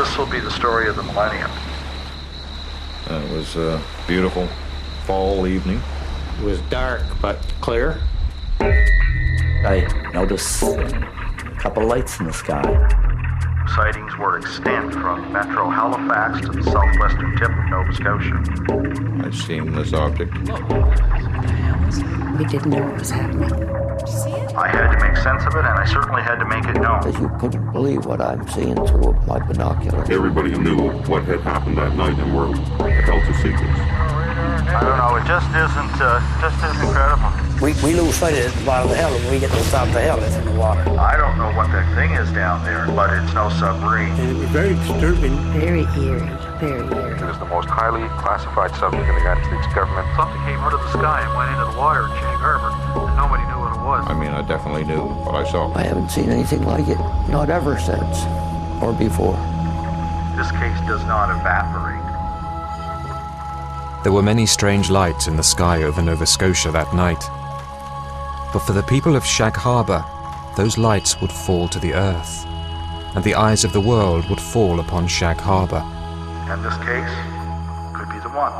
This will be the story of the millennium. It was a beautiful fall evening. It was dark but clear. I noticed a couple lights in the sky. Sightings were extant from Metro Halifax to the southwestern tip of Nova Scotia. I'd seen this object. We didn't know what was happening. I had to make sense of it, and I certainly had to make it known. Because you couldn't believe what I'm seeing through my binoculars. Everybody knew what had happened that night and were held to secrets. I don't know, it just isn't credible. We lose sight at the bottom of the hill, and we get to the top of the hill, it's in the water. I don't know what that thing is down there, but it's no submarine. And it was very disturbing. Very eerie, very eerie. It was the most highly classified subject in the United States government. Something came out of the sky and went into the water in Shag Harbour, and nobody knew what it was. I mean, I definitely knew what I saw. I haven't seen anything like it, not ever since, or before. This case does not evaporate. There were many strange lights in the sky over Nova Scotia that night. But for the people of Shag Harbour, those lights would fall to the earth, and the eyes of the world would fall upon Shag Harbour. And this case could be the one.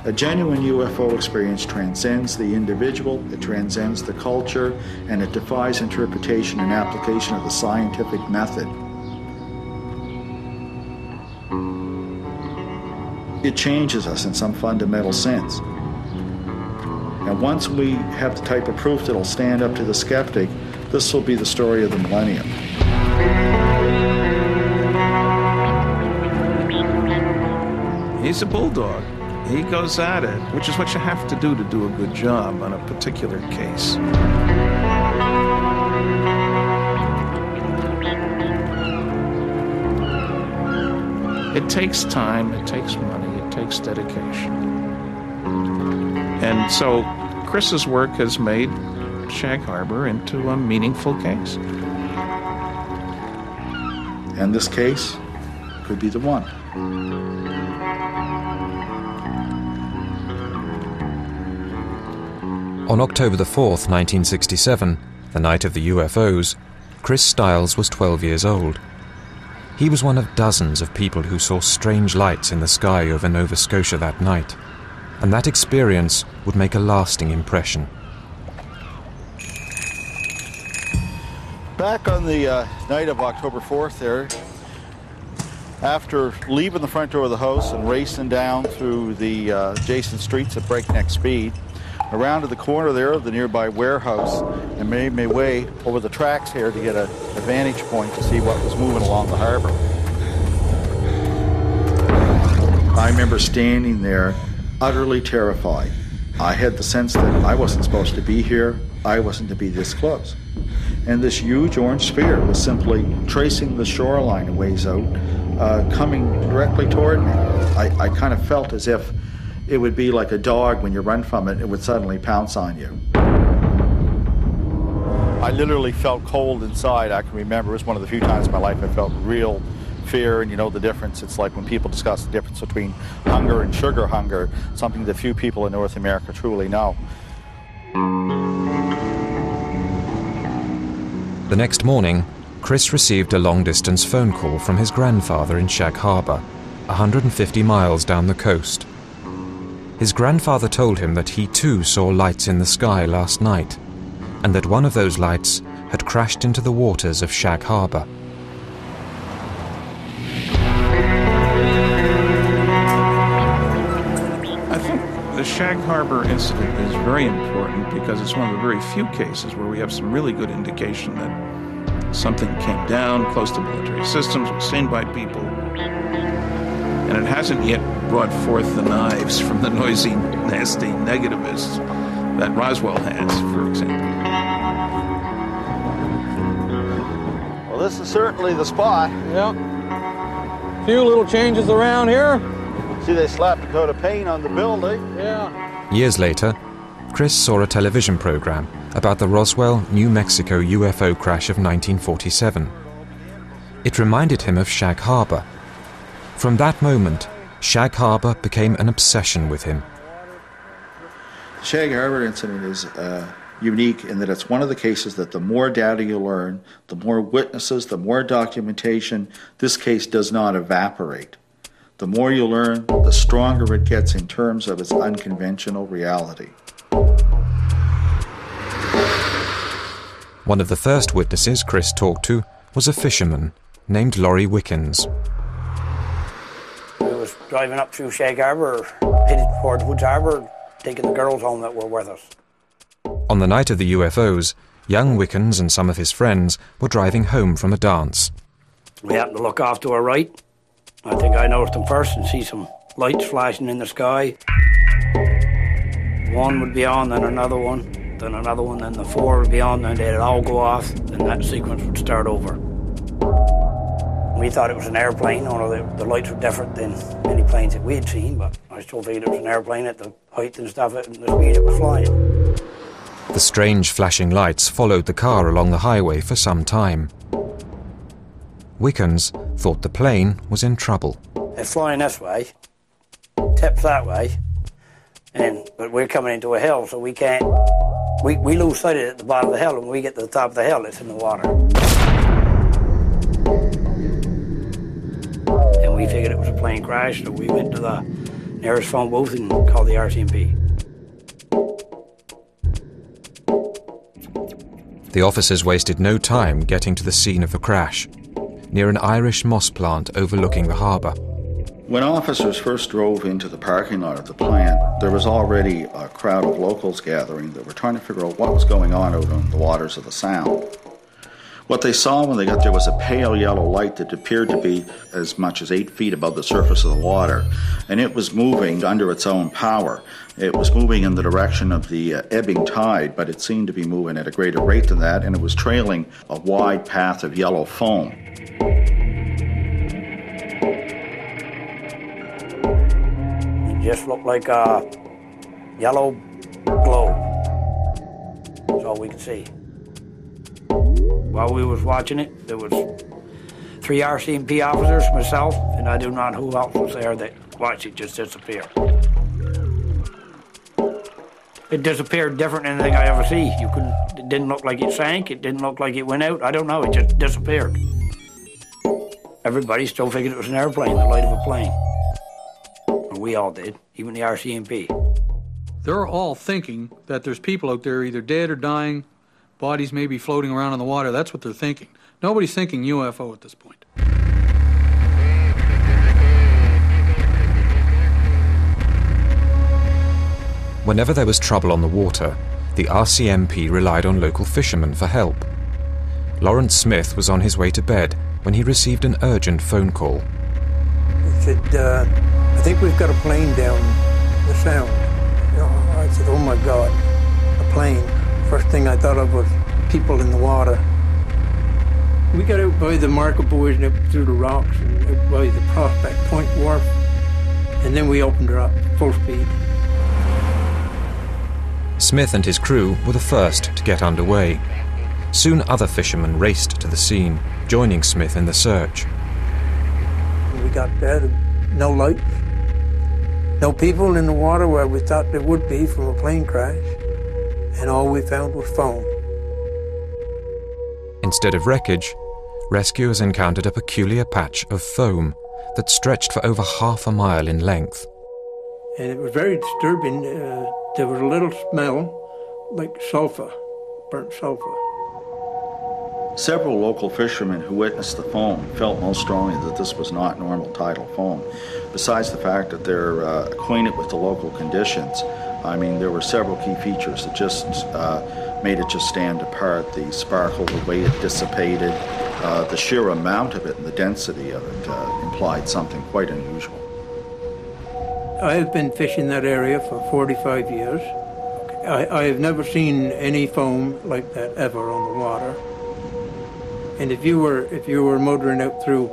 A genuine UFO experience transcends the individual, it transcends the culture, and it defies interpretation and application of the scientific method. It changes us in some fundamental sense. And once we have the type of proof that'll stand up to the skeptic, this will be the story of the millennium. He's a bulldog. He goes at it, which is what you have to do a good job on a particular case. It takes time, it takes money, it takes dedication. And so Chris's work has made Shag Harbour into a meaningful case. And this case could be the one. On October the 4th, 1967, the night of the UFOs, Chris Stiles was 12 years old. He was one of dozens of people who saw strange lights in the sky over Nova Scotia that night, and that experience would make a lasting impression. Back on the night of October 4th there, after leaving the front door of the house and racing down through the adjacent streets at breakneck speed, around to the corner there of the nearby warehouse, and made my way over the tracks here to get a vantage point to see what was moving along the harbour. I remember standing there utterly terrified. I had the sense that I wasn't supposed to be here, I wasn't to be this close. And this huge orange sphere was simply tracing the shoreline a ways out, coming directly toward me. I kind of felt as if it would be like a dog when you run from it, it would suddenly pounce on you. I literally felt cold inside. I can remember it was one of the few times in my life I felt real fear, and you know the difference. It's like when people discuss the difference between hunger and sugar hunger, something that few people in North America truly know. The next morning, Chris received a long-distance phone call from his grandfather in Shag Harbour, 150 miles down the coast. His grandfather told him that he too saw lights in the sky last night, and that one of those lights had crashed into the waters of Shag Harbour. I think the Shag Harbour incident is very important because it's one of the very few cases where we have some really good indication that something came down close to military systems, was seen by people, and it hasn't yet brought forth the knives from the noisy, nasty negativists that Roswell has, for example. Well, this is certainly the spot. Yep. A few little changes around here. See, they slapped a coat of paint on the building. Yeah. Years later, Chris saw a television program about the Roswell, New Mexico UFO crash of 1947. It reminded him of Shag Harbour. From that moment, Shag Harbour became an obsession with him. The Shag Harbour incident is unique in that it's one of the cases that the more data you learn, the more witnesses, the more documentation, this case does not evaporate. The more you learn, the stronger it gets in terms of its unconventional reality. One of the first witnesses Chris talked to was a fisherman named Laurie Wickens. We was driving up through Shag Harbour, headed towards Woods Harbour, taking the girls home that were with us. On the night of the UFOs, young Wickens and some of his friends were driving home from a dance. We happened to look off to our right. I think I noticed them first and see some lights flashing in the sky. One would be on, then another one, then the four would be on, and they'd all go off, and that sequence would start over. We thought it was an airplane, although the lights were different than any planes that we had seen, but I still figured it was an airplane at the height and stuff, and the speed it was flying. The strange flashing lights followed the car along the highway for some time. Wickens thought the plane was in trouble. It's flying this way, tips that way, but we're coming into a hill, so we can't. We lose sight of it at the bottom of the hill, and when we get to the top of the hill, it's in the water. And we figured it was a plane crash, so we went to the nearest phone booth and called the RCMP. The officers wasted no time getting to the scene of the crash, near an Irish moss plant overlooking the harbour. When officers first drove into the parking lot of the plant, there was already a crowd of locals gathering that were trying to figure out what was going on out on the waters of the Sound. What they saw when they got there was a pale yellow light that appeared to be as much as 8 feet above the surface of the water, and it was moving under its own power. It was moving in the direction of the ebbing tide, but it seemed to be moving at a greater rate than that, and it was trailing a wide path of yellow foam. It just looked like a yellow globe. That's all we could see. While we was watching it, there was 3 RCMP officers, myself, and I do not know who else was there that watched it just disappear. It disappeared different than anything I ever see. It didn't look like it sank, it didn't look like it went out, I don't know, it just disappeared. Everybody still figured it was an airplane, the light of a plane. Or we all did, even the RCMP. They're all thinking that there's people out there either dead or dying, bodies may be floating around in the water. That's what they're thinking. Nobody's thinking UFO at this point. Whenever there was trouble on the water, the RCMP relied on local fishermen for help. Lawrence Smith was on his way to bed when he received an urgent phone call. He said, I think we've got a plane down the Sound. I said, oh my God, a plane. First thing I thought of was people in the water. We got out by the Market Boys and up through the rocks and out by the Prospect Point Wharf, and then we opened her up full speed. Smith and his crew were the first to get underway. Soon other fishermen raced to the scene, joining Smith in the search. When we got there, no lights, no people in the water where we thought there would be from a plane crash, and all we found was foam. Instead of wreckage, rescuers encountered a peculiar patch of foam that stretched for over half a mile in length. And it was very disturbing. There was a little smell like sulfur, burnt sulfur. Several local fishermen who witnessed the foam felt most strongly that this was not normal tidal foam. Besides the fact that they're acquainted with the local conditions, I mean, there were several key features that just made it just stand apart. The sparkle, the way it dissipated, the sheer amount of it and the density of it implied something quite unusual. I've been fishing that area for 45 years. I have never seen any foam like that ever on the water. And if you were motoring out through,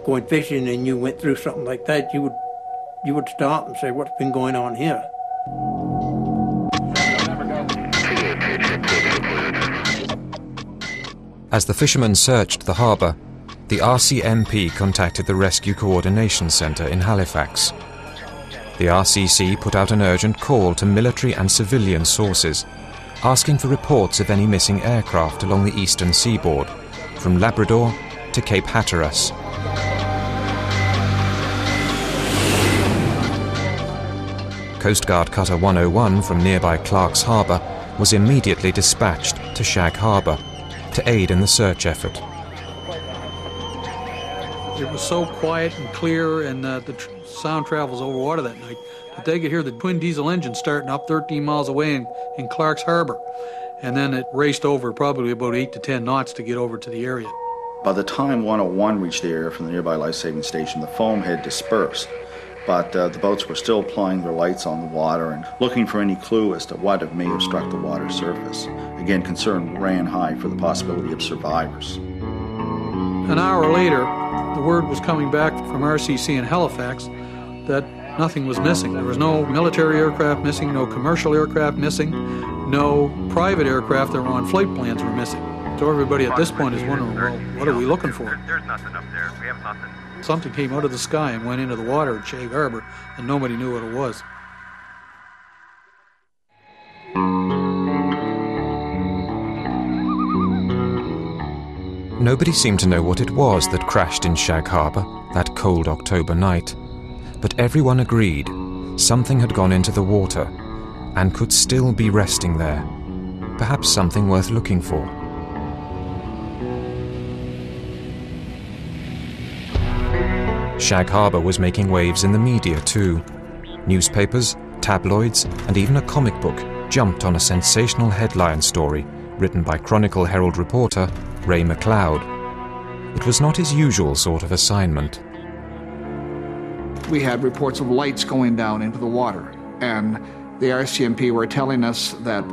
going fishing, and you went through something like that, you would stop and say, "What's been going on here?" As the fishermen searched the harbour, the RCMP contacted the Rescue Coordination Centre in Halifax. The RCC put out an urgent call to military and civilian sources, asking for reports of any missing aircraft along the eastern seaboard, from Labrador to Cape Hatteras. Coast Guard Cutter 101 from nearby Clark's Harbour was immediately dispatched to Shag Harbour to aid in the search effort. It was so quiet and clear, and the sound travels over water that night, that they could hear the twin diesel engine starting up 13 miles away in Clark's Harbour. And then it raced over probably about 8 to 10 knots to get over to the area. By the time 101 reached the area from the nearby life-saving station, the foam had dispersed, but the boats were still plying their lights on the water and looking for any clue as to what may have struck the water surface. Again, concern ran high for the possibility of survivors. An hour later, the word was coming back from RCC in Halifax that nothing was missing. There was no military aircraft missing, no commercial aircraft missing, no private aircraft that were on flight plans were missing. So everybody at this point is wondering, well, what are we looking for? There's nothing up there. We have nothing. Something came out of the sky and went into the water at Shag Harbour, and nobody knew what it was. Nobody seemed to know what it was that crashed in Shag Harbour that cold October night, but everyone agreed something had gone into the water and could still be resting there, perhaps something worth looking for. Shag Harbour was making waves in the media too. Newspapers, tabloids, and even a comic book jumped on a sensational headline story written by Chronicle Herald reporter Ray McLeod. It was not his usual sort of assignment. We had reports of lights going down into the water, and the RCMP were telling us that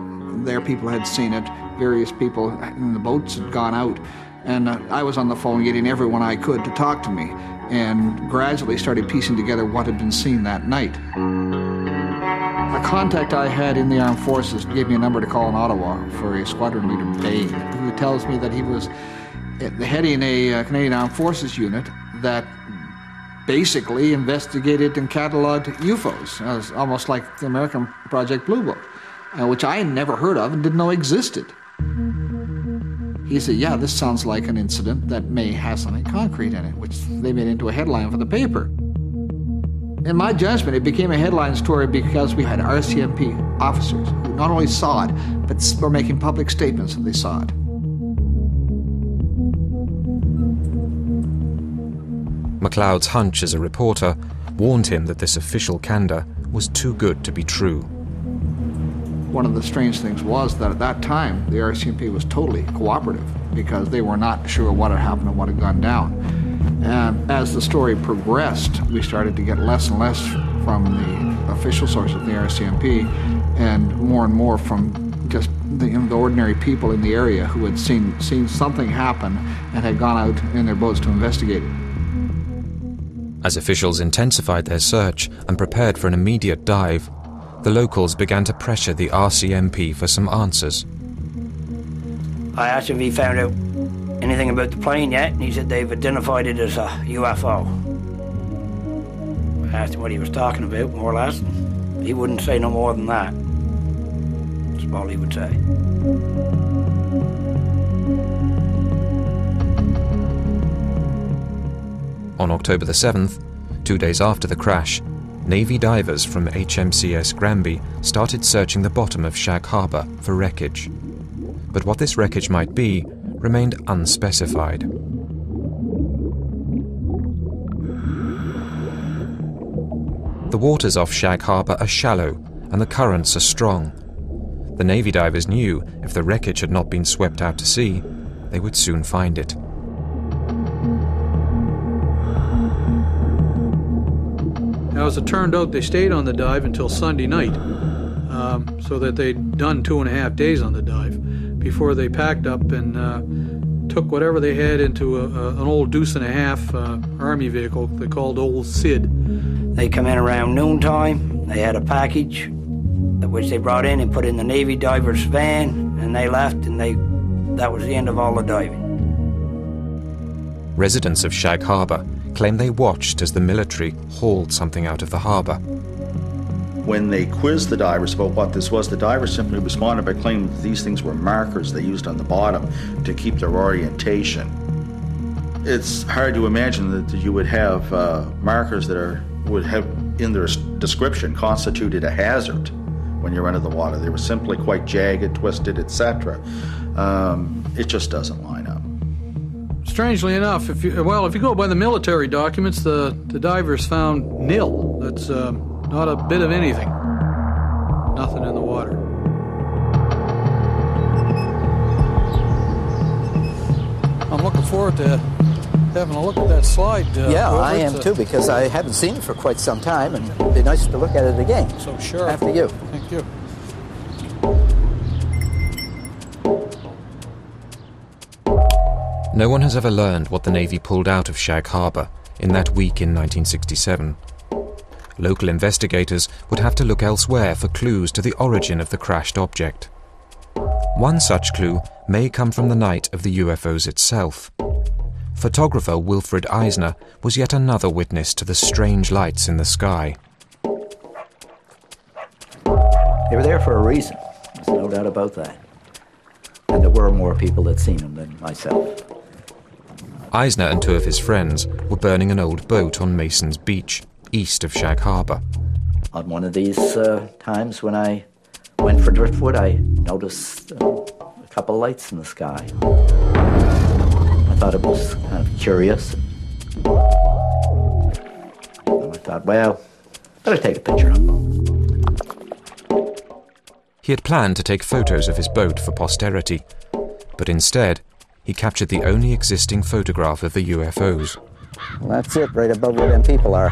their people had seen it, various people in the boats had gone out, and I was on the phone getting everyone I could to talk to me, and gradually started piecing together what had been seen that night. A contact I had in the armed forces gave me a number to call in Ottawa for a squadron leader, Bain, who tells me that he was heading a Canadian Armed Forces unit that basically investigated and cataloged UFOs. It was almost like the American Project Blue Book, which I had never heard of and didn't know existed. He said, yeah, this sounds like an incident that may have something concrete in it, which they made into a headline for the paper. In my judgment, it became a headline story because we had RCMP officers who not only saw it, but were making public statements that they saw it. McLeod's hunch as a reporter warned him that this official candor was too good to be true. One of the strange things was that at that time, the RCMP was totally cooperative because they were not sure what had happened and what had gone down. And as the story progressed, we started to get less and less from the official sources of the RCMP and more from just the ordinary people in the area who had seen something happen and had gone out in their boats to investigate it. As officials intensified their search and prepared for an immediate dive, the locals began to pressure the RCMP for some answers. I asked him if he found out anything about the plane yet, and he said they've identified it as a UFO. I asked him what he was talking about, more or less. He wouldn't say no more than that. That's all he would say. On October the 7th, 2 days after the crash, Navy divers from HMCS Granby started searching the bottom of Shag Harbour for wreckage. But what this wreckage might be remained unspecified. The waters off Shag Harbour are shallow and the currents are strong. The Navy divers knew if the wreckage had not been swept out to sea, they would soon find it. Now, as it turned out, they stayed on the dive until Sunday night, so that they'd done 2.5 days on the dive before they packed up and took whatever they had into an old deuce-and-a-half Army vehicle they called Old Sid. They come in around noontime. They had a package, which they brought in and put in the Navy divers' van, and they left, and that was the end of all the diving. Residents of Shag Harbour claim they watched as the military hauled something out of the harbour. When they quizzed the divers about what this was, the divers simply responded by claiming that these things were markers they used on the bottom to keep their orientation. It's hard to imagine that you would have markers that would have in their description constituted a hazard when you're under the water. They were simply quite jagged, twisted, etc. It just doesn't line up. Strangely enough, if you go by the military documents, the divers found nil. That's not a bit of anything. Nothing in the water. I'm looking forward to having a look at that slide. Yeah, I am too, because I haven't seen it for quite some time, and it'd be nice to look at it again. So sure. After you. Thank you. No one has ever learned what the Navy pulled out of Shag Harbour in that week in 1967. Local investigators would have to look elsewhere for clues to the origin of the crashed object. One such clue may come from the night of the UFOs itself. Photographer Wilfred Eisner was yet another witness to the strange lights in the sky. They were there for a reason. There's no doubt about that. And there were more people that seen them than myself. Eisner and two of his friends were burning an old boat on Mason's Beach, east of Shag Harbour. On one of these times when I went for driftwood, I noticed a couple lights in the sky. I thought it was kind of curious. And I thought, well, better take a picture of them. He had planned to take photos of his boat for posterity, but instead, he captured the only existing photograph of the UFOs. Well, that's it, right above where them people are.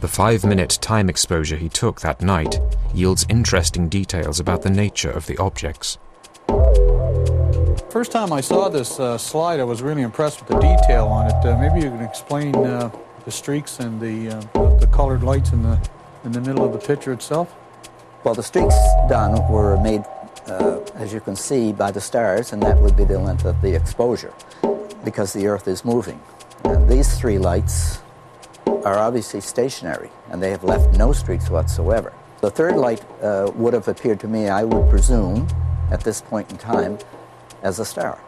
The 5-minute time exposure he took that night yields interesting details about the nature of the objects. First time I saw this slide, I was really impressed with the detail on it. Maybe you can explain the streaks and the colored lights in the middle of the picture itself? Well, the streaks, Don, were made, as you can see, by the stars, and that would be the length of the exposure, because the Earth is moving. And these three lights are obviously stationary, and they have left no streaks whatsoever. The third light would have appeared to me, I would presume, at this point in time, as a star.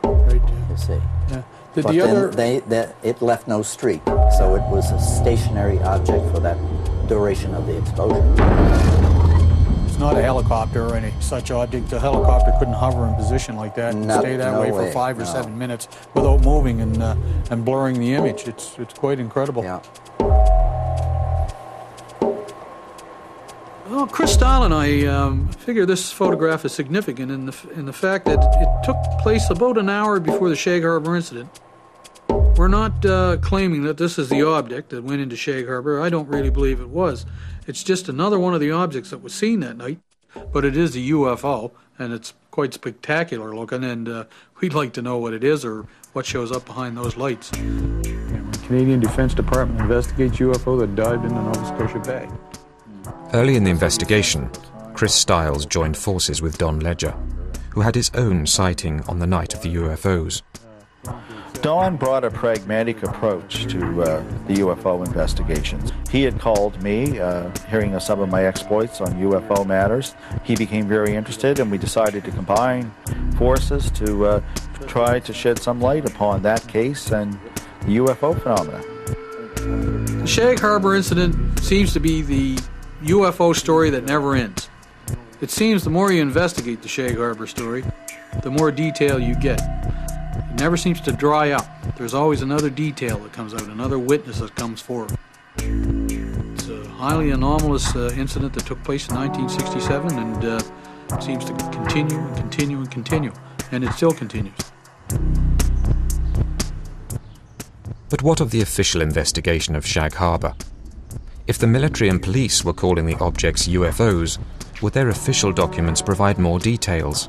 Right. You see. Yeah. But then it left no streak, so it was a stationary object for that duration of the exposure. It's not a helicopter or any such object. The helicopter couldn't hover in position like that and stay that way for 5 or 7 minutes without moving and blurring the image. It's quite incredible. Yeah. Well, Chris Stahl and I figure this photograph is significant in the fact that it took place about an hour before the Shag Harbour incident. We're not claiming that this is the object that went into Shag Harbour. I don't really believe it was. It's just another one of the objects that was seen that night, but it is a UFO, and it's quite spectacular looking, and we'd like to know what it is or what shows up behind those lights. When Canadian Defence Department investigates UFO that dived into Nova Scotia Bay. Early in the investigation, Chris Stiles joined forces with Don Ledger, who had his own sighting on the night of the UFOs. Don brought a pragmatic approach to the UFO investigations. He had called me, hearing of some of my exploits on UFO matters. He became very interested, and we decided to combine forces to try to shed some light upon that case and the UFO phenomena. The Shag Harbour incident seems to be the UFO story that never ends. It seems the more you investigate the Shag Harbour story, the more detail you get. It never seems to dry up. There's always another detail that comes out, another witness that comes forward. It's a highly anomalous incident that took place in 1967 and seems to continue and continue and continue, and it still continues. But what of the official investigation of Shag Harbour? If the military and police were calling the objects UFOs, would their official documents provide more details?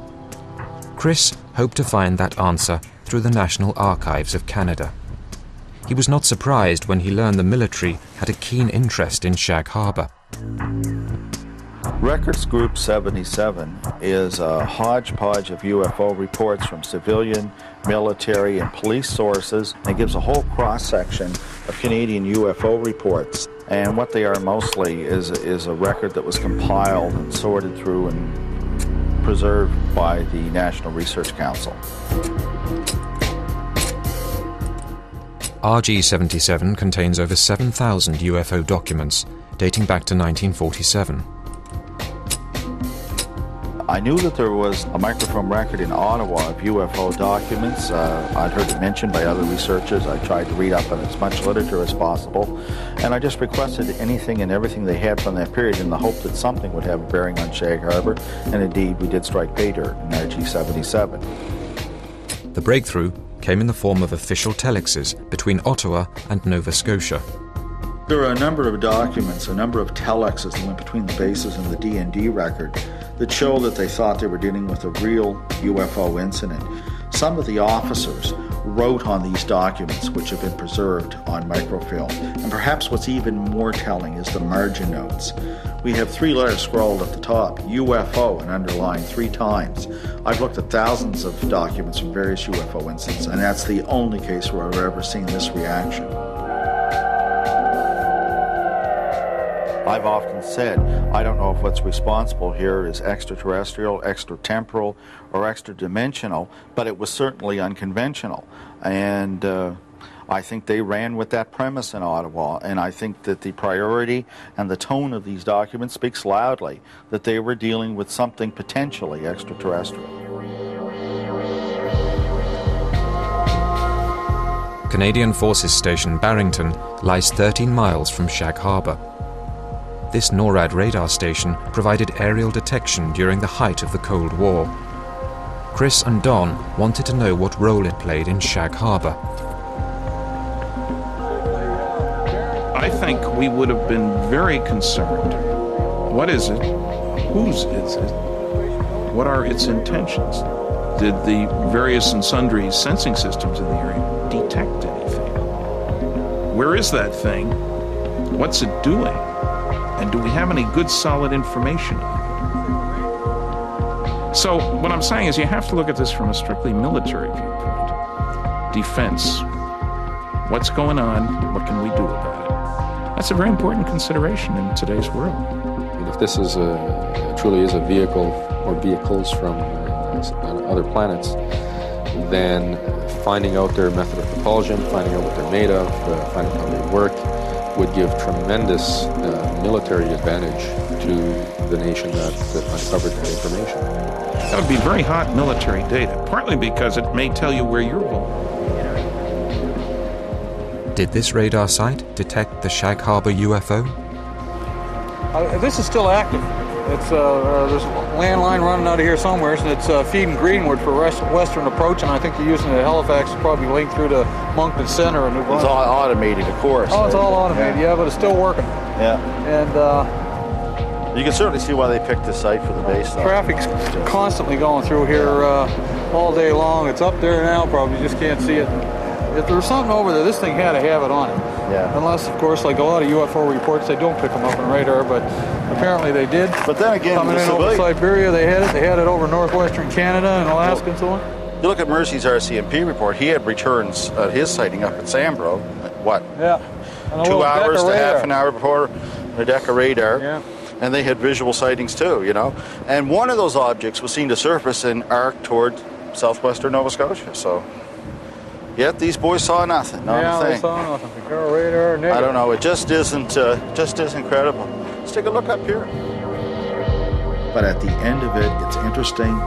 Chris hoped to find that answer through the National Archives of Canada. He was not surprised when he learned the military had a keen interest in Shag Harbour. Records Group 77 is a hodgepodge of UFO reports from civilian, military, and police sources. It gives a whole cross-section of Canadian UFO reports. And what they are mostly is a record that was compiled and sorted through and preserved by the National Research Council. RG-77 contains over 7,000 UFO documents dating back to 1947. I knew that there was a microfilm record in Ottawa of UFO documents. I'd heard it mentioned by other researchers. I tried to read up on as much literature as possible, and I just requested anything and everything they had from that period in the hope that something would have a bearing on Shag Harbour, and indeed we did strike pay dirt in RG-77. The breakthrough came in the form of official telexes between Ottawa and Nova Scotia. There are a number of documents, a number of telexes that went between the bases and the D&D record that show that they thought they were dealing with a real UFO incident. Some of the officers wrote on these documents, which have been preserved on microfilm. And perhaps what's even more telling is the margin notes. We have 3 letters scrawled at the top, UFO, and underlined 3 times. I've looked at thousands of documents from various UFO incidents, and that's the only case where I've ever seen this reaction. I've often said, I don't know if what's responsible here is extraterrestrial, extratemporal, or extra-dimensional, but it was certainly unconventional. And I think they ran with that premise in Ottawa, and I think that the priority and the tone of these documents speaks loudly that they were dealing with something potentially extraterrestrial. Canadian Forces Station Barrington lies 13 miles from Shag Harbour. This NORAD radar station provided aerial detection during the height of the Cold War. Chris and Don wanted to know what role it played in Shag Harbour. I think we would have been very concerned. What is it? Whose is it? What are its intentions? Did the various and sundry sensing systems in the area detect anything? Where is that thing? What's it doing? And do we have any good, solid information on it? So what I'm saying is you have to look at this from a strictly military viewpoint. Defense. What's going on? What can we do about it? That's a very important consideration in today's world. And if this is truly is a vehicle or vehicles from other planets, then finding out their method of propulsion, finding out what they're made of, finding out how they work, would give tremendous military advantage to the nation that uncovered that information. That would be very hot military data, partly because it may tell you where you're vulnerable. Did this radar site detect the Shag Harbour UFO? This is still active. It's there's a landline running out of here somewhere, and it's feeding greenward for western approach, and I think they're using the Halifax to probably link through to Moncton Centre and New Brunswick. It's all automated, of course. Oh, it's all automated, yeah, but it's still working. Yeah. And you can certainly see why they picked this site for the base. Traffic's constantly going through here all day long. It's up there now, probably just can't see it. If there was something over there, this thing had to have it on it. Yeah. Unless, of course, like a lot of UFO reports, they don't pick them up on radar, but apparently they did. But then again, coming in over Siberia, they had it. They had it over northwestern Canada and Alaska and so on. You look at Mercy's RCMP report, he had returns of his sighting up at Sambro. What? Yeah. 2 hours to half an hour before a deck of radar. Yeah. And they had visual sightings too, you know. And one of those objects was seen to surface and arc toward southwestern Nova Scotia. So, yet these boys saw nothing. Not a thing. They saw nothing. Radar, negative. I don't know. It just isn't credible. Let's take a look up here. But at the end of it, it's interesting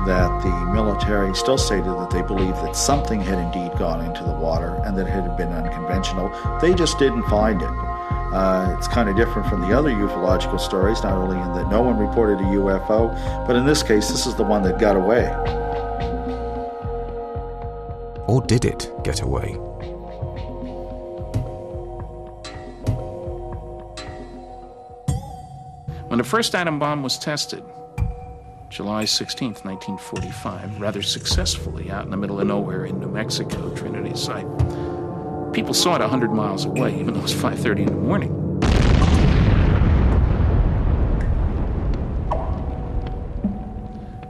that the military still stated that they believed that something had indeed gone into the water and that it had been unconventional. They just didn't find it. It's kind of different from the other ufological stories, not only in that no one reported a UFO, but in this case, this is the one that got away. Or did it get away? When the first atom bomb was tested, July 16th, 1945, rather successfully out in the middle of nowhere in New Mexico, Trinity site, people saw it 100 miles away, even though it was 5:30 in the morning.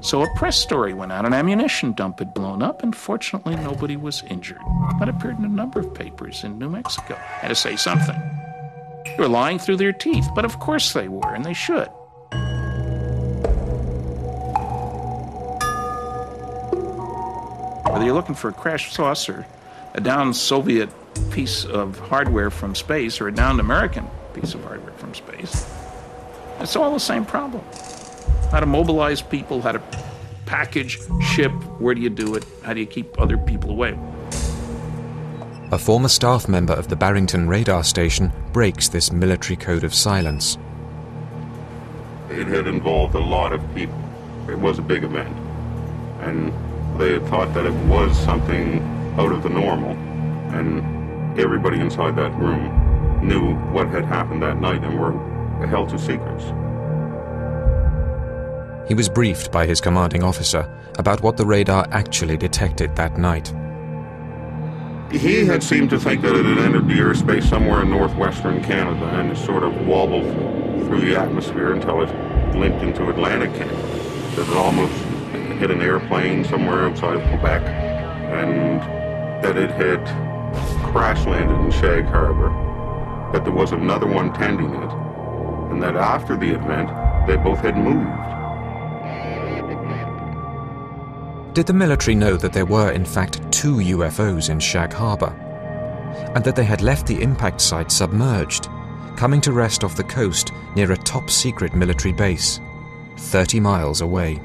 So a press story went out. An ammunition dump had blown up, and fortunately nobody was injured. That appeared in a number of papers in New Mexico. Had to say something. They were lying through their teeth, but of course they were, and they should. Whether you're looking for a crashed saucer, a downed Soviet piece of hardware from space, or a downed American piece of hardware from space, it's all the same problem. How to mobilize people, how to package, ship, where do you do it, how do you keep other people away? A former staff member of the Barrington radar station breaks this military code of silence. It had involved a lot of people. It was a big event. And they had thought that it was something out of the normal. And everybody inside that room knew what had happened that night and were held to secrets. He was briefed by his commanding officer about what the radar actually detected that night. He had seemed to think that it had entered the airspace somewhere in northwestern Canada and it sort of wobbled through the atmosphere until it limped into Atlantic Canada. That it almost hit an airplane somewhere outside of Quebec, and that it had crash landed in Shag Harbour, that there was another one tending it, and that after the event, they both had moved. Did the military know that there were, in fact, 2 UFOs in Shag Harbour, and that they had left the impact site submerged, coming to rest off the coast near a top-secret military base, 30 miles away?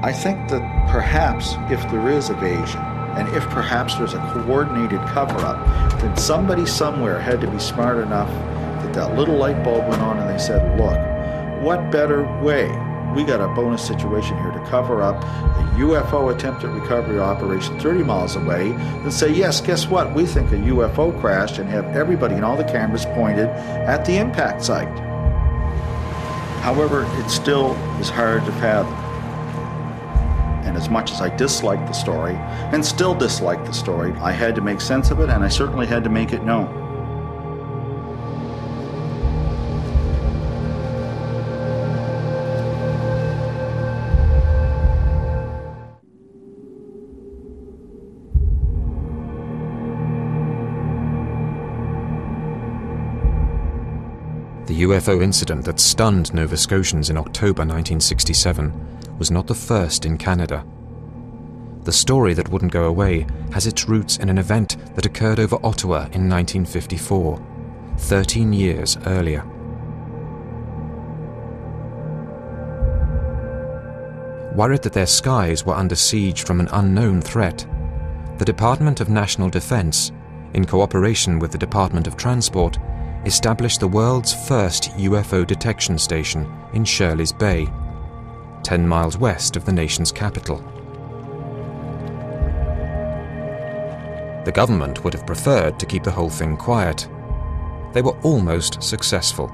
I think that perhaps if there is evasion, and if perhaps there's a coordinated cover-up, then somebody somewhere had to be smart enough that that little light bulb went on and they said, look, what better way? We got a bonus situation here to cover up a UFO attempted recovery operation 30 miles away and say, yes, guess what? We think a UFO crashed, and have everybody and all the cameras pointed at the impact site. However, it still is hard to fathom. And as much as I dislike the story, and still dislike the story, I had to make sense of it, and I certainly had to make it known. The UFO incident that stunned Nova Scotians in October 1967 was not the first in Canada. The story that wouldn't go away has its roots in an event that occurred over Ottawa in 1954, 13 years earlier. Worried that their skies were under siege from an unknown threat, the Department of National Defence, in cooperation with the Department of Transport, established the world's first UFO detection station in Shirley's Bay, 10 miles west of the nation's capital. The government would have preferred to keep the whole thing quiet. They were almost successful.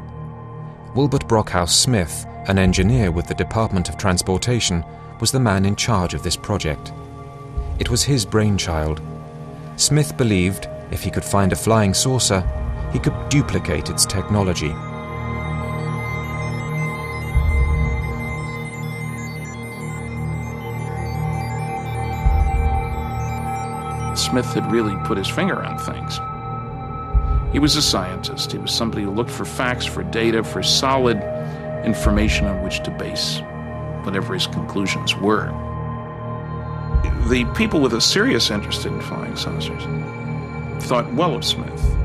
Wilbert Brockhouse Smith, an engineer with the Department of Transportation, was the man in charge of this project. It was his brainchild. Smith believed if he could find a flying saucer, he could duplicate its technology. Smith had really put his finger on things. He was a scientist. He was somebody who looked for facts, for data, for solid information on which to base whatever his conclusions were. The people with a serious interest in flying saucers thought well of Smith.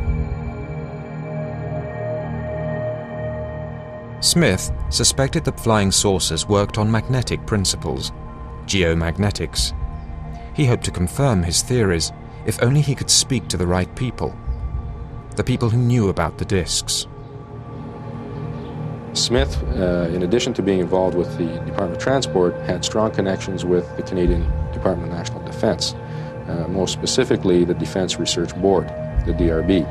Smith suspected that flying saucers worked on magnetic principles, geomagnetics. He hoped to confirm his theories if only he could speak to the right people, the people who knew about the discs. Smith, in addition to being involved with the Department of Transport, had strong connections with the Canadian Department of National Defence, most specifically the Defence Research Board, the DRB.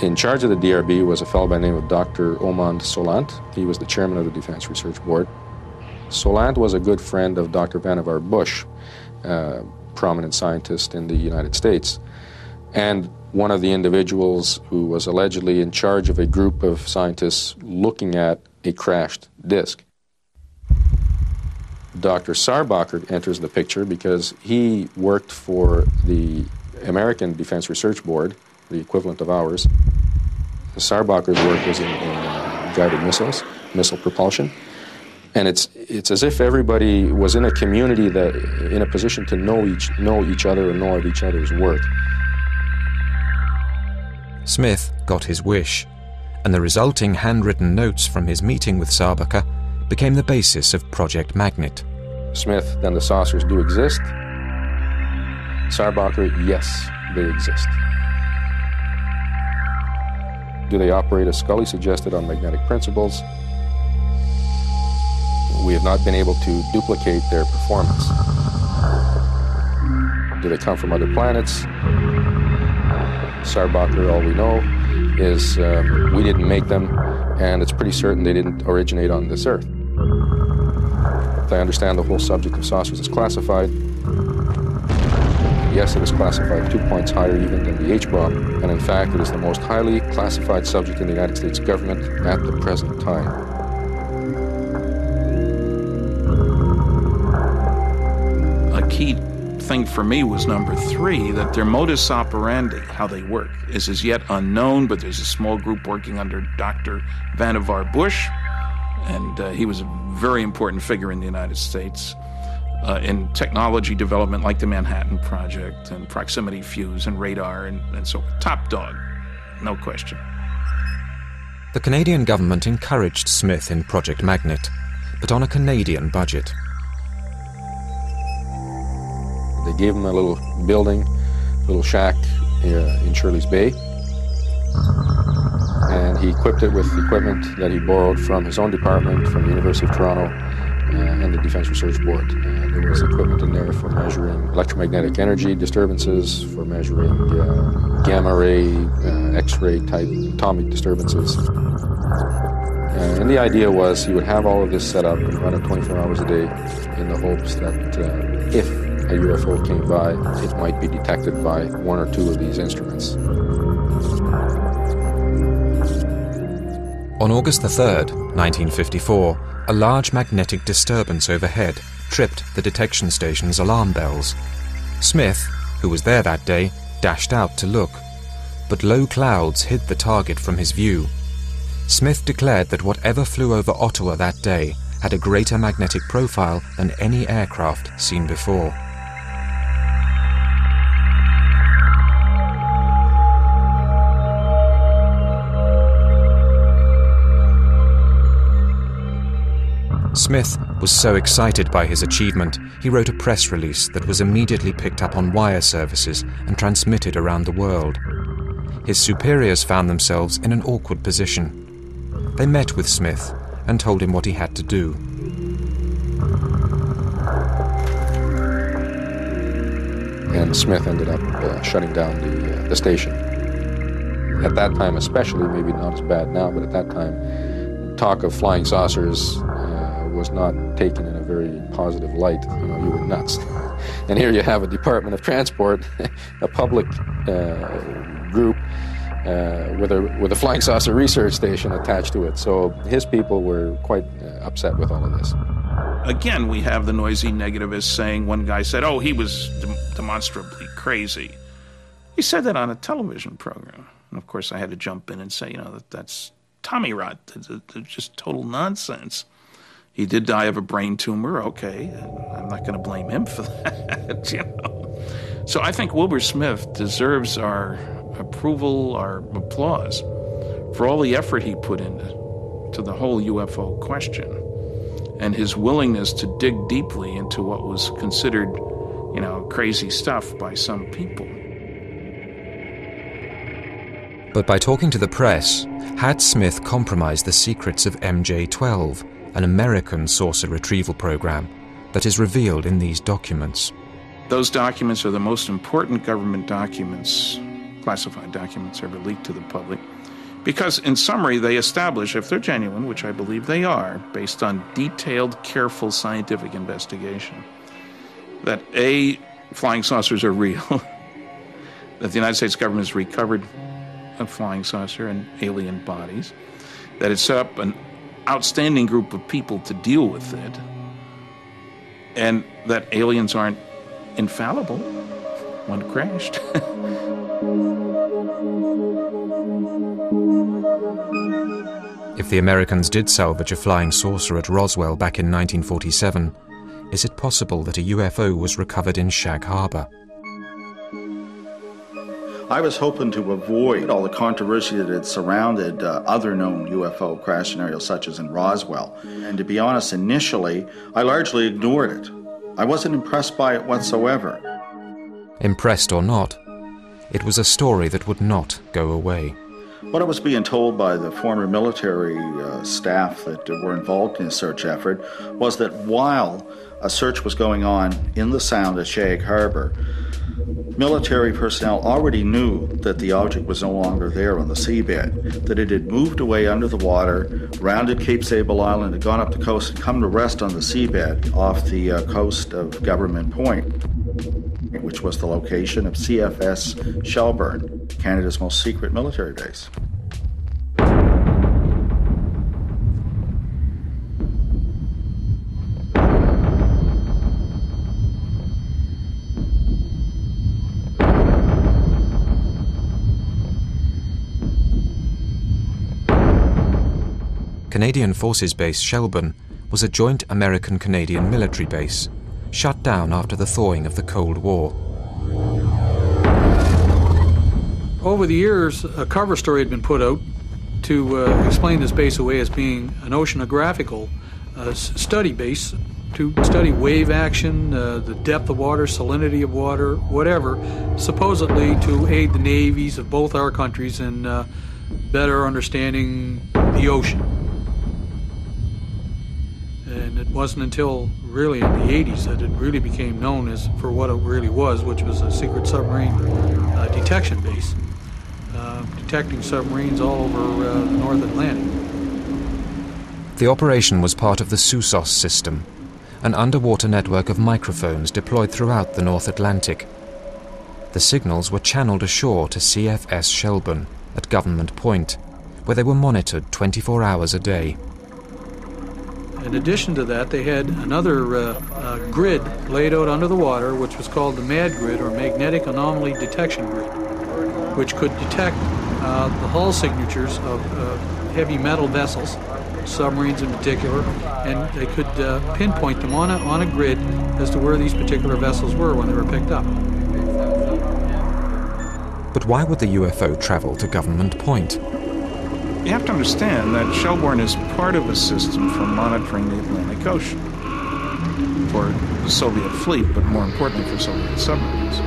In charge of the DRB was a fellow by the name of Dr. Omand Solant. He was the chairman of the Defense Research Board. Solant was a good friend of Dr. Vannevar Bush, a prominent scientist in the United States, and one of the individuals who was allegedly in charge of a group of scientists looking at a crashed disk. Dr. Sarbacher enters the picture because he worked for the American Defense Research Board, the equivalent of ours. Sarbacher's work was in guided missiles, missile propulsion. And it's as if everybody was in a community that in a position to know each other and know of each other's work. Smith got his wish, and the resulting handwritten notes from his meeting with Sarbacher became the basis of Project Magnet. Smith, then the saucers do exist. Sarbacher, yes, they exist. Do they operate, as Scully suggested, on magnetic principles? We have not been able to duplicate their performance. Do they come from other planets? Sarbacher, all we know is we didn't make them, and it's pretty certain they didn't originate on this Earth. If I understand the whole subject of saucers is classified, yes, it is classified 2 points higher even than the H-bomb, and in fact it is the most highly classified subject in the United States government at the present time. A key thing for me was number 3, that their modus operandi, how they work, is as yet unknown, but there's a small group working under Dr. Vannevar Bush, and he was a very important figure in the United States in technology development like the Manhattan Project and proximity fuse and radar and so top dog, no question. The Canadian government encouraged Smith in Project Magnet, but on a Canadian budget. They gave him a little building, a little shack in Shirley's Bay, and he equipped it with equipment that he borrowed from his own department, from the University of Toronto and the Defense Research Board. There was equipment in there for measuring electromagnetic energy disturbances, for measuring gamma ray, X-ray type atomic disturbances. And the idea was he would have all of this set up and run it 24 hours a day in the hopes that if a UFO came by, it might be detected by one or two of these instruments. On August 3rd, 1954, a large magnetic disturbance overhead tripped the detection station's alarm bells. Smith, who was there that day, dashed out to look, but low clouds hid the target from his view. Smith declared that whatever flew over Ottawa that day had a greater magnetic profile than any aircraft seen before. Smith was so excited by his achievement, he wrote a press release that was immediately picked up on wire services and transmitted around the world. His superiors found themselves in an awkward position. They met with Smith and told him what he had to do. And Smith ended up shutting down the station. At that time especially, maybe not as bad now, but at that time, talk of flying saucers was not taken in a very positive light. You know, you were nuts. And here you have a Department of Transport, a public group with a flying saucer research station attached to it. So his people were quite upset with all of this. Again, we have the noisy negativists saying, one guy said, oh, he was demonstrably crazy. He said that on a television program. And of course I had to jump in and say, you know, that's Tommy rot. It's just total nonsense. He did die of a brain tumor, okay. I'm not going to blame him for that, you know. So I think Wilbur Smith deserves our approval, our applause for all the effort he put into the whole UFO question and his willingness to dig deeply into what was considered, you know, crazy stuff by some people. But by talking to the press, had Smith compromised the secrets of MJ-12, an American saucer retrieval program that is revealed in these documents? Those documents are the most important government documents, classified documents ever leaked to the public, because in summary they establish, if they're genuine, which I believe they are, based on detailed, careful scientific investigation, that A, flying saucers are real, that the United States government has recovered a flying saucer and alien bodies, that it set up an outstanding group of people to deal with it, and that aliens aren't infallible. One crashed. If the Americans did salvage a flying saucer at Roswell back in 1947, is it possible that a UFO was recovered in Shag Harbour? I was hoping to avoid all the controversy that had surrounded other known UFO crash scenarios, such as in Roswell. And to be honest, initially, I largely ignored it. I wasn't impressed by it whatsoever. Impressed or not, it was a story that would not go away. What I was being told by the former military staff that were involved in the search effort was that while a search was going on in the Sound at Shag Harbour, military personnel already knew that the object was no longer there on the seabed, that it had moved away under the water, rounded Cape Sable Island, had gone up the coast and come to rest on the seabed off the coast of Government Point, which was the location of CFS Shelburne, Canada's most secret military base. Canadian Forces Base Shelburne was a joint American-Canadian military base, shut down after the thawing of the Cold War. Over the years, a cover story had been put out to explain this base away as being an oceanographical study base to study wave action, the depth of water, salinity of water, whatever, supposedly to aid the navies of both our countries in better understanding the ocean. And it wasn't until really in the 80s that it really became known as for what it really was, which was a secret submarine detection base, detecting submarines all over the North Atlantic. The operation was part of the SUSOS system, an underwater network of microphones deployed throughout the North Atlantic. The signals were channeled ashore to CFS Shelburne at Government Point, where they were monitored 24 hours a day. In addition to that, they had another grid laid out under the water, which was called the MAD grid, or Magnetic Anomaly Detection Grid, which could detect the hull signatures of heavy metal vessels, submarines in particular, and they could pinpoint them on a grid as to where these particular vessels were when they were picked up. But why would the UFO travel to Government Point? You have to understand that Shelburne is part of a system for monitoring the Atlantic Ocean for the Soviet fleet, but more importantly for Soviet submarines.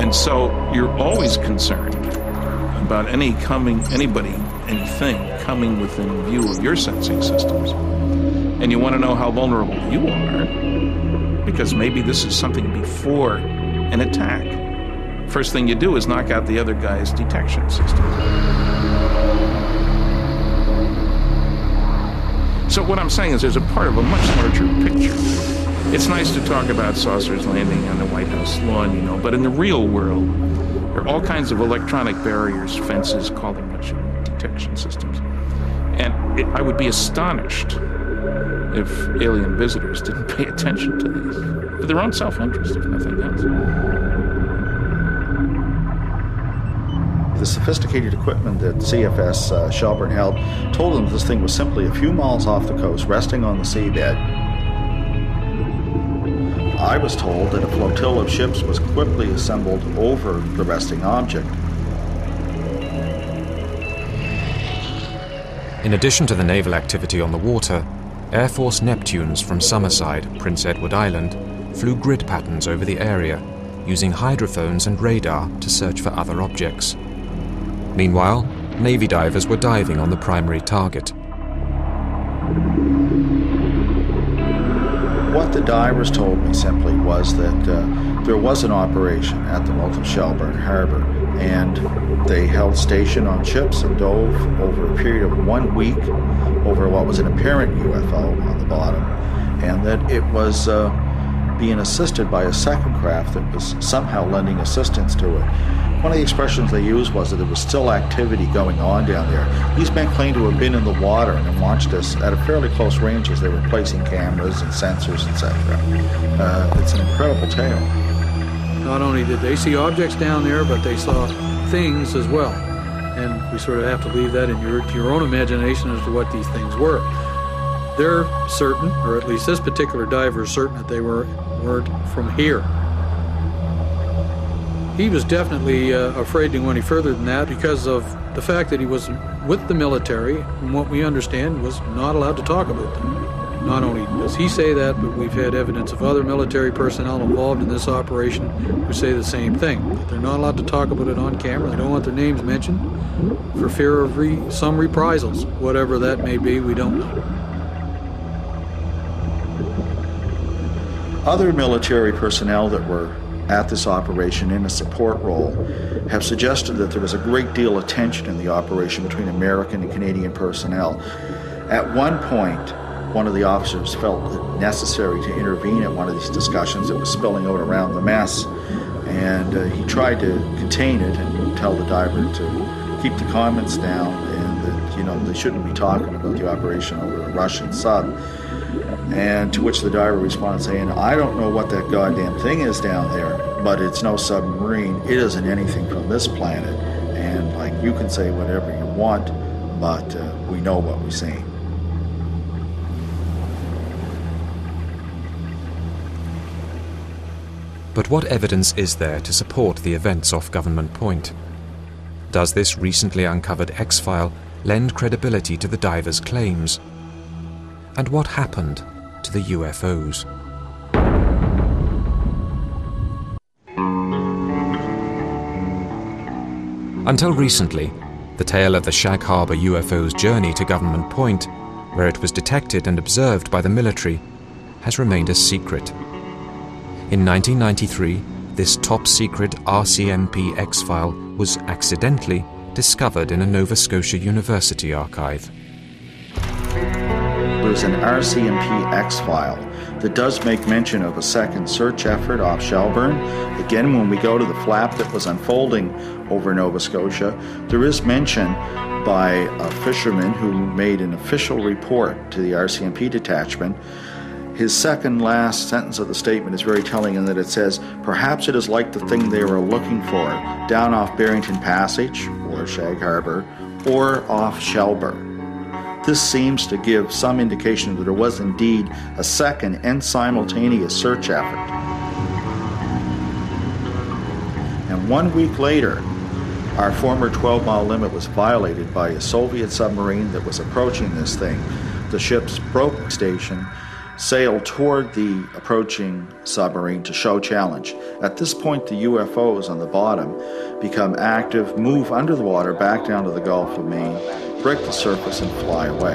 And so you're always concerned about anything coming within view of your sensing systems. And you want to know how vulnerable you are, because maybe this is something before an attack. First thing you do is knock out the other guy's detection system. So what I'm saying is there's a part of a much larger picture. It's nice to talk about saucers landing on the White House lawn, but in the real world, there are all kinds of electronic barriers, fences, call them what you want, detection systems. And I would be astonished if alien visitors didn't pay attention to these, for their own self-interest, if nothing else. The sophisticated equipment that CFS Shelburne held told them this thing was simply a few miles off the coast, resting on the seabed. I was told that a flotilla of ships was quickly assembled over the resting object. In addition to the naval activity on the water, Air Force Neptunes from Summerside, Prince Edward Island, flew grid patterns over the area, using hydrophones and radar to search for other objects. Meanwhile, Navy divers were diving on the primary target. What the divers told me simply was that there was an operation at the mouth of Shelburne Harbour, and they held station on ships and dove over a period of 1 week over what was an apparent UFO on the bottom, and that it was being assisted by a second craft that was somehow lending assistance to it. One of the expressions they used was that there was still activity going on down there. These men claimed to have been in the water and watched us at a fairly close range as they were placing cameras and sensors, etc. It's an incredible tale. Not only did they see objects down there, but they saw things as well. And we sort of have to leave that in to your own imagination as to what these things were. They're certain, or at least this particular diver is certain, that they weren't from here. He was definitely afraid to go any further than that because of the fact that he was with the military, and what we understand was not allowed to talk about them. Not only does he say that, but we've had evidence of other military personnel involved in this operation who say the same thing, that they're not allowed to talk about it on camera. They don't want their names mentioned for fear of some reprisals. Whatever that may be, we don't know. Other military personnel that were at this operation in a support role have suggested that there was a great deal of tension in the operation between American and Canadian personnel. At one point, one of the officers felt it necessary to intervene at one of these discussions that was spilling out around the mess, and he tried to contain it and tell the diver to keep the comments down and that, you know, they shouldn't be talking about the operation over a Russian sub. And to which the diver responded saying, I don't know what that goddamn thing is down there, but it's no submarine. It isn't anything from this planet. And, like, you can say whatever you want, but we know what we're saying. But what evidence is there to support the events off Government Point? Does this recently uncovered X-file lend credibility to the diver's claims? And what happened to the UFOs? Until recently, the tale of the Shag Harbour UFO's journey to Government Point, where it was detected and observed by the military, has remained a secret. In 1993, this top-secret RCMP X-file was accidentally discovered in a Nova Scotia University archive. There's an RCMP X-file that does make mention of a second search effort off Shelburne. Again, when we go to the flap that was unfolding over Nova Scotia, there is mention by a fisherman who made an official report to the RCMP detachment. His second last sentence of the statement is very telling in that it says, perhaps it is like the thing they were looking for down off Barrington Passage, or Shag Harbour, or off Shelburne. This seems to give some indication that there was indeed a second and simultaneous search effort. And 1 week later, our former 12-mile limit was violated by a Soviet submarine that was approaching this thing. The ship's broke station sailed toward the approaching submarine to show challenge. At this point, the UFOs on the bottom become active, move under the water back down to the Gulf of Maine, break the surface and fly away.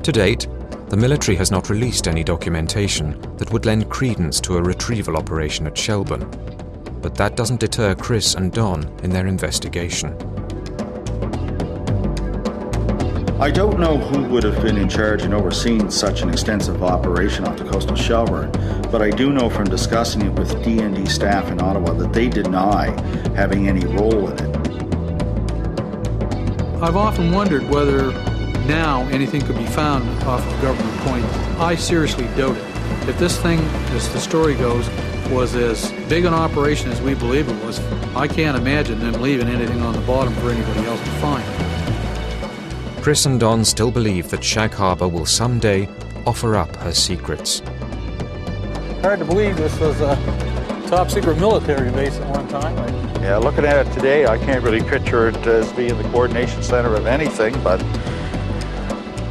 To date, the military has not released any documentation that would lend credence to a retrieval operation at Shelburne, but that doesn't deter Chris and Don in their investigation. I don't know who would have been in charge and overseen such an extensive operation off the coast of Shelburne, but I do know from discussing it with DND staff in Ottawa that they deny having any role in it. I've often wondered whether now anything could be found off of Government Point. I seriously doubt it. If this thing, as the story goes, was as big an operation as we believe it was, I can't imagine them leaving anything on the bottom for anybody else to find. Chris and Don still believe that Shag Harbour will someday offer up her secrets. Hard to believe this was a top-secret military base at one time. Yeah, looking at it today, I can't really picture it as being the coordination center of anything, but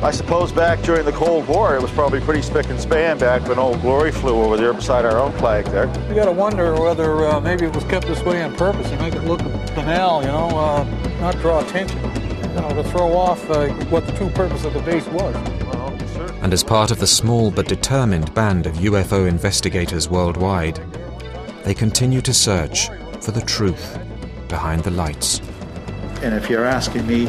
I suppose back during the Cold War, it was probably pretty spick and span back when Old Glory flew over there beside our own flag there. You got to wonder whether maybe it was kept this way on purpose to make it look banal, you know, not draw attention. You know, to throw off what the true purpose of the base was. And as part of the small but determined band of UFO investigators worldwide, they continue to search for the truth behind the lights. And if you're asking me,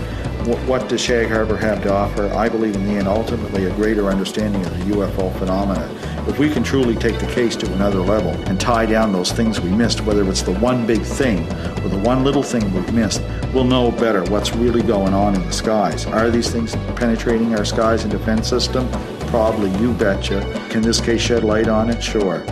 what does Shag Harbour have to offer, I believe in the end, ultimately, a greater understanding of the UFO phenomena. If we can truly take the case to another level and tie down those things we missed, whether it's the one big thing or the one little thing we've missed, we'll know better what's really going on in the skies. Are these things penetrating our skies and defense system? Probably, you betcha. Can this case shed light on it? Sure.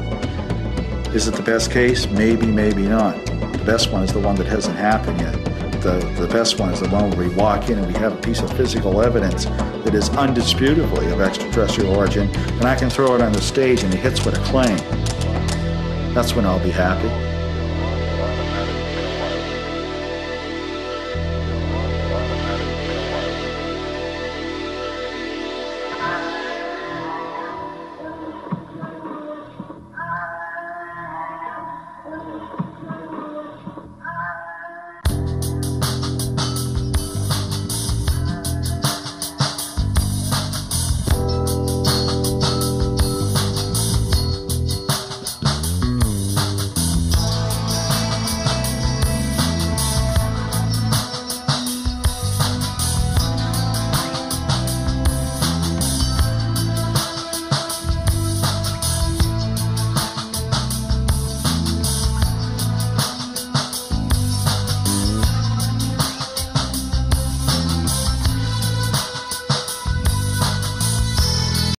Is it the best case? Maybe, maybe not. The best one is the one that hasn't happened yet. The best one is the one where we walk in and we have a piece of physical evidence that is undisputably of extraterrestrial origin, and I can throw it on the stage and it hits with a clang. That's when I'll be happy.